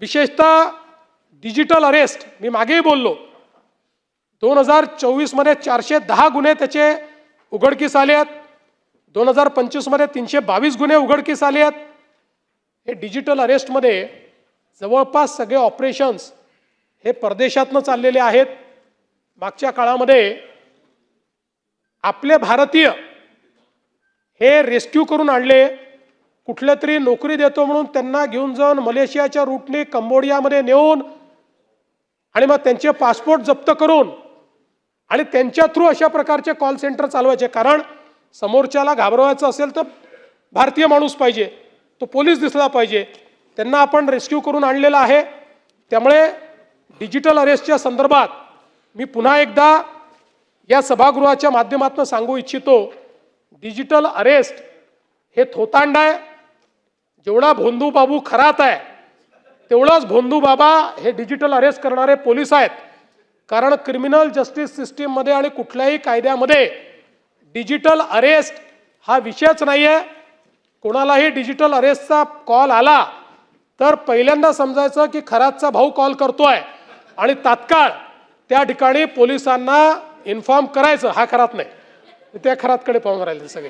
विशेषतः digital arrest, मी मागेही बोललो, 2024 मध्ये 410 गुन्हे त्याचे उघडकीस आले आहेत, 2025 मध्ये 322 गुन्हे उघडकीस आले आहेत. हे डिजिटल अरेस्टमध्ये जवळपास सगळे ऑपरेशन्स हे परदेशातनं चाललेले आहेत. मागच्या काळामध्ये आपले भारतीय हे रेस्क्यू करून आणले, कुठल्या तरी नोकरी देतो म्हणून त्यांना घेऊन जाऊन मलेशियाच्या रूटने कंबोडियामध्ये नेऊन आणि मग त्यांचे पासपोर्ट जप्त करून आणि त्यांच्या थ्रू अशा प्रकारचे कॉल सेंटर चालवायचे. कारण समोरच्याला घाबरवायचं असेल तर भारतीय माणूस पाहिजे, तो पोलीस दिसला पाहिजे. त्यांना आपण रेस्क्यू करून आणलेला आहे. त्यामुळे डिजिटल अरेस्टच्या संदर्भात मी पुन्हा एकदा या सभागृहाच्या माध्यमातून सांगू इच्छितो, डिजिटल अरेस्ट हे थोतांड आहे. जेवढा भोंदू बाबू खरात आहे तेवढाच भोंदू बाबा हे डिजिटल अरेस्ट करणारे पोलीस आहेत. कारण क्रिमिनल जस्टिस सिस्टीममध्ये आणि कुठल्याही कायद्यामध्ये डिजिटल अरेस्ट हा विषयच नाही आहे. कोणालाही डिजिटल अरेस्टचा कॉल आला तर पहिल्यांदा समजायचं की खरातचा भाऊ कॉल करतोय आणि तात्काळ त्या ठिकाणी पोलिसांना इन्फॉर्म करायचं. हा खरात नाही, त्या खरातकडे पाहून राहिले सगळे.